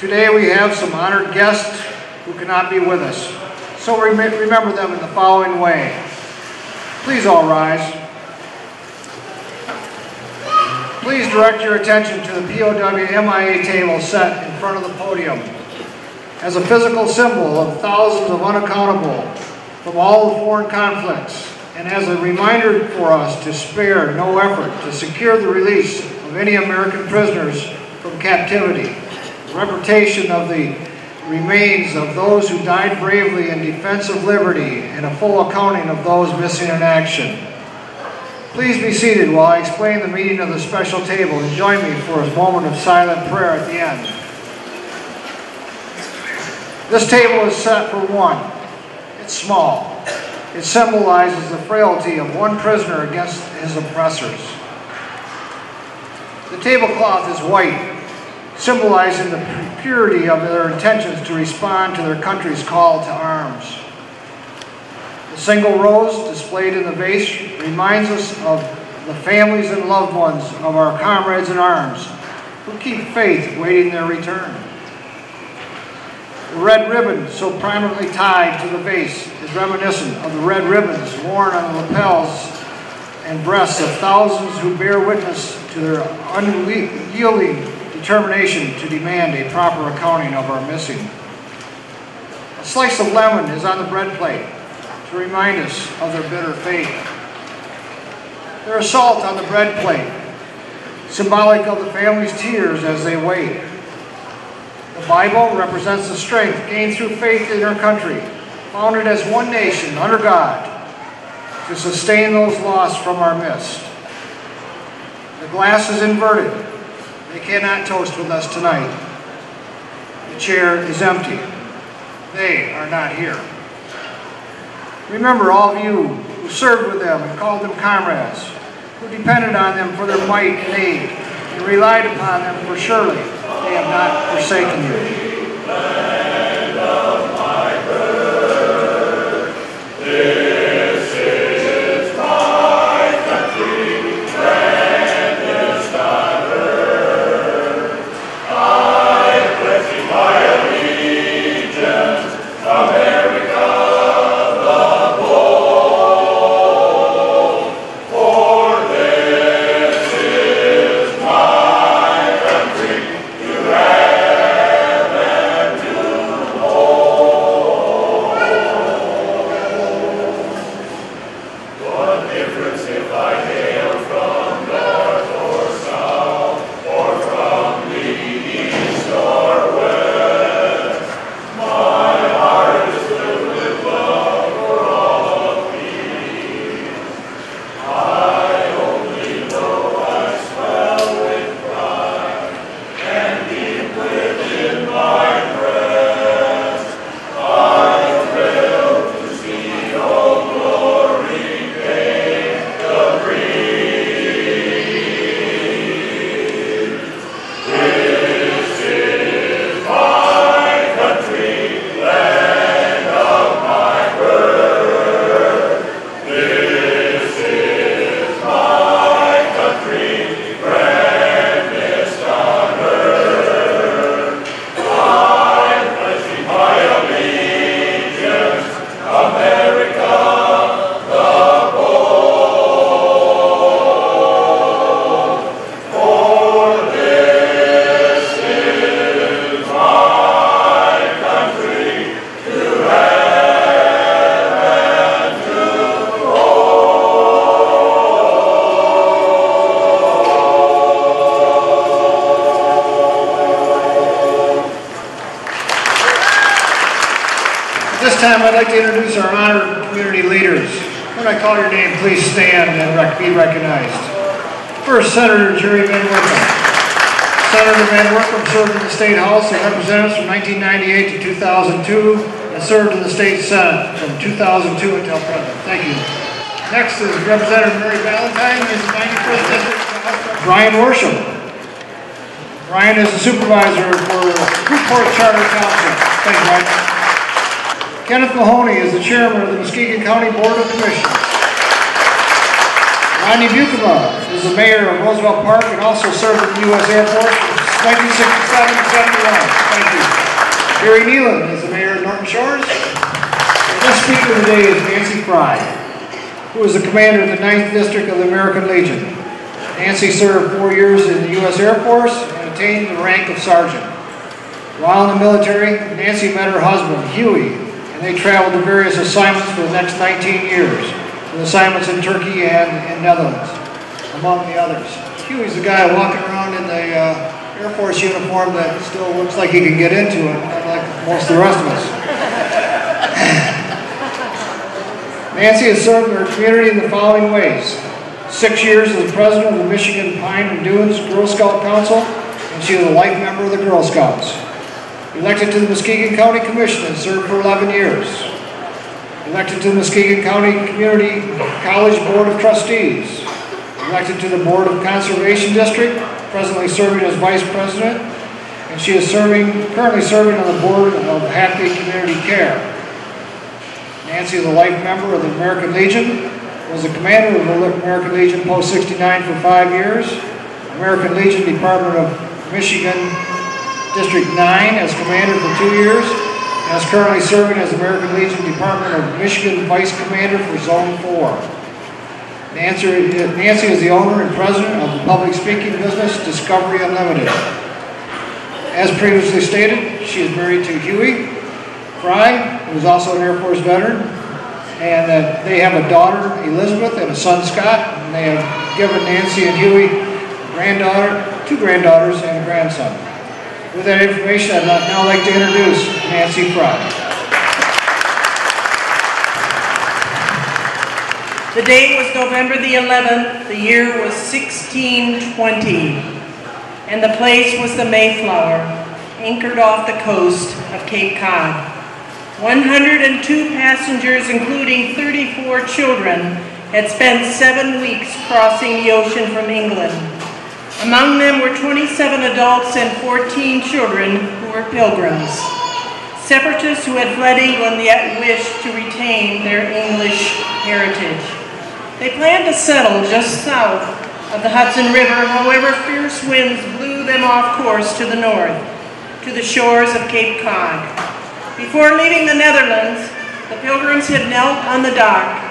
Today we have some honored guests who cannot be with us, so remember them in the following way. Please all rise. Please direct your attention to the POW MIA table set in front of the podium. As a physical symbol of thousands of unaccountable from all the foreign conflicts, and as a reminder for us to spare no effort to secure the release of any American prisoners from captivity, repatriation of the remains of those who died bravely in defense of liberty, and a full accounting of those missing in action. Please be seated while I explain the meaning of the special table and join me for a moment of silent prayer at the end. This table is set for one. It's small. It symbolizes the frailty of one prisoner against his oppressors. The tablecloth is white, symbolizing the purity of their intentions to respond to their country's call to arms. The single rose displayed in the vase reminds us of the families and loved ones of our comrades in arms who keep faith waiting their return. The red ribbon so prominently tied to the vase is reminiscent of the red ribbons worn on the lapels and breasts of thousands who bear witness to their unyielding determination to demand a proper accounting of our missing. A slice of lemon is on the bread plate to remind us of their bitter fate. There is salt on the bread plate, symbolic of the family's tears as they wait. The Bible represents the strength gained through faith in our country, founded as one nation under God, to sustain those lost from our midst. The glass is inverted. They cannot toast with us tonight. The chair is empty. They are not here. Remember all of you who served with them and called them comrades, who depended on them for their might and aid, and relied upon them for surely they have not forsaken you. Land of my birth, this is my country, grandest on earth. I pledge thee my allegiance, America the bold, for this is my country, to have and to hold. What difference if I hail from north or south, or from the east or west? My heart is filled with love for all of these. I only know I swell with pride, and deep within my breast I thrill to see all glory gain the breeze. This is my country, land of my birth. This is my country, grandest on earth. I pledge thee my allegiance, America the bold, for this is my country, to have and to hold. At this time, I'd like to introduce our honored community leaders. When I call your name, please stand and be recognized. First, Senator Jerry Van Workum. Senator Van Workum served in the State House of Representatives from 1998 to 2002 and served in the State Senate from 2002 until present. Thank you. Next is Representative Mary Valentine, who is the 91st District. Brian Worsham. Brian is the supervisor for Newport Charter Council. Thank you, Brian. Kenneth Mahoney is the chairman of the Muskegon County Board of Commissioners. Rodney Bukema is the mayor of Roosevelt Park and also served in the U.S. Air Force 1967 to 71. Thank you. Gary Nealon is the mayor of Norton Shores. And this speaker today is Nancy Fry, who is the commander of the 9th District of the American Legion. Nancy served 4 years in the U.S. Air Force and attained the rank of sergeant. While in the military, Nancy met her husband, Huey, and they traveled to various assignments for the next 19 years, with assignments in Turkey and in Netherlands, among the others. Huey's the guy walking around in the Air Force uniform that still looks like he can get into it, unlike most of the rest of us. Nancy has served her community in the following ways. 6 years as president of the Michigan Pine and Dunes Girl Scout Council, and she is a life member of the Girl Scouts. Elected to the Muskegon County Commission and served for 11 years. Elected to the Muskegon County Community College Board of Trustees. Elected to the Board of Conservation District, presently serving as Vice President, and she is currently serving on the board of Happy Community Care. Nancy is a life member of the American Legion, was the commander of the American Legion Post 69 for 5 years, American Legion Department of Michigan District 9 as commander for 2 years, and is currently serving as American Legion Department of Michigan Vice Commander for Zone 4. Nancy is the owner and president of the public speaking business Discovery Unlimited. As previously stated, she is married to Huey Fry, who is also an Air Force veteran, and they have a daughter, Elizabeth, and a son, Scott, and they have given Nancy and Huey two granddaughters and a grandson. With that information, I'd now like to introduce Nancy Fry. The date was November the 11th, the year was 1620, and the place was the Mayflower, anchored off the coast of Cape Cod. 102 passengers, including 34 children, had spent 7 weeks crossing the ocean from England. Among them were 27 adults and 14 children who were pilgrims, separatists who had fled England yet wished to retain their English heritage. They planned to settle just south of the Hudson River, however fierce winds blew them off course to the north, to the shores of Cape Cod. Before leaving the Netherlands, the pilgrims had knelt on the dock,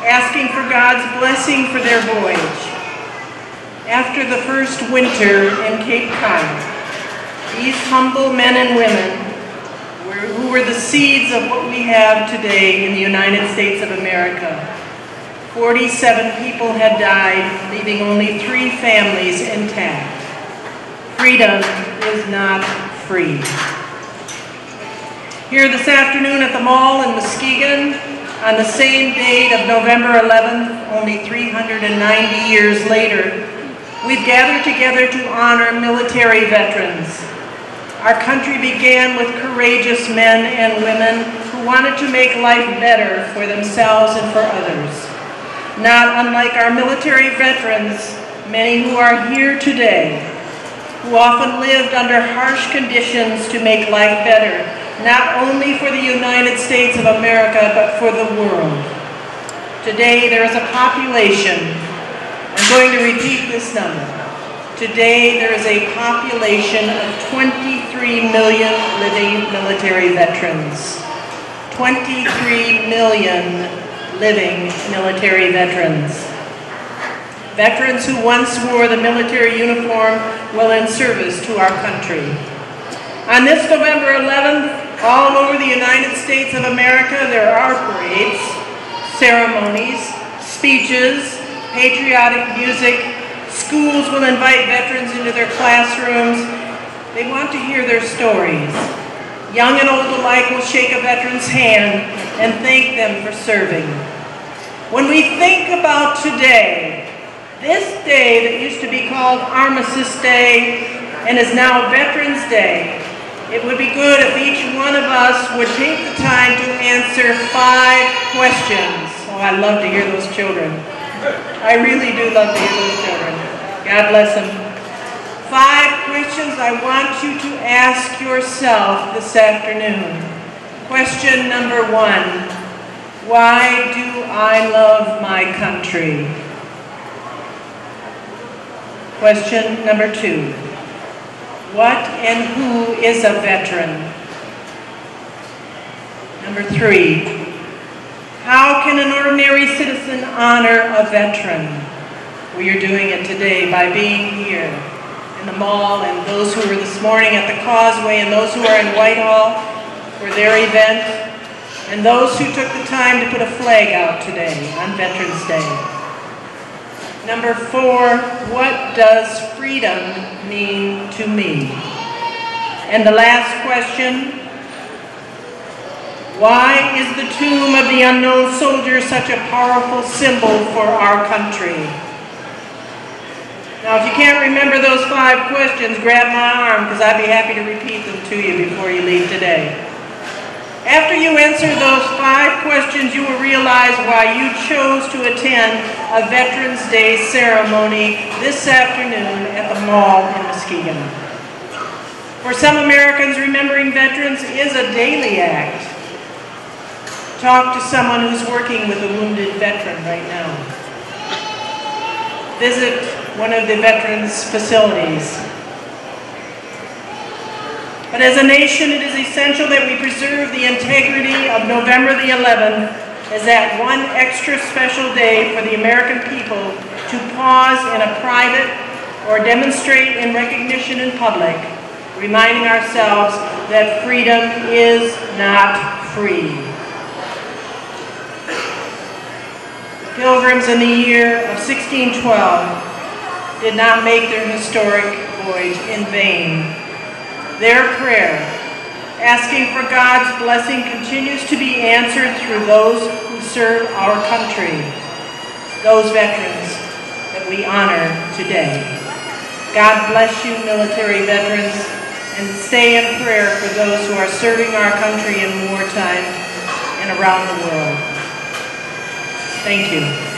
asking for God's blessing for their voyage. After the first winter in Cape Cod, these humble men and women who were the seeds of what we have today in the United States of America. 47 people had died, leaving only 3 families intact. Freedom is not free. Here this afternoon at the mall in Muskegon, on the same date of November 11th, only 390 years later, we've gathered together to honor military veterans. Our country began with courageous men and women who wanted to make life better for themselves and for others. Not unlike our military veterans, many who are here today, who often lived under harsh conditions to make life better, not only for the United States of America, but for the world. Today there is a population, I'm going to repeat this number. Today there is a population of 23 million living military veterans. 23 million living military veterans. Veterans who once wore the military uniform while in service to our country. On this November 11th, all over the United States of America, there are parades, ceremonies, speeches, patriotic music. Schools will invite veterans into their classrooms. They want to hear their stories. Young and old alike will shake a veteran's hand and thank them for serving. When we think about today, this day that used to be called Armistice Day and is now Veterans Day, it would be good if each one of us would take the time to answer 5 questions. Oh, I love to hear those children. I really do love to hear those children. God bless them. 5 questions I want you to ask yourself this afternoon. Question number 1. Why do I love my country? Question number 2. What and who is a veteran? Number 3, how can an ordinary citizen honor a veteran? We are doing it today by being here in the mall, and those who were this morning at the Causeway, and those who are in Whitehall for their event, and those who took the time to put a flag out today on Veterans Day. Number 4, what does freedom mean to me? And the last question, why is the tomb of the unknown soldier such a powerful symbol for our country? Now, if you can't remember those 5 questions, grab my arm, because I'd be happy to repeat them to you before you leave today. After you answer those 5 questions, you will realize why you chose to attend a Veterans Day ceremony this afternoon at the mall in Muskegon. For some Americans, remembering veterans is a daily act. Talk to someone who's working with a wounded veteran right now. Visit one of the veterans' facilities. But as a nation, it is essential that we preserve the integrity of November the 11th as that one extra special day for the American people to pause in a private or demonstrate in recognition in public, reminding ourselves that freedom is not free. Pilgrims in the year of 1612 did not make their historic voyage in vain. Their prayer, asking for God's blessing, continues to be answered through those who serve our country, those veterans that we honor today. God bless you, military veterans, and stay in prayer for those who are serving our country in wartime and around the world. Thank you.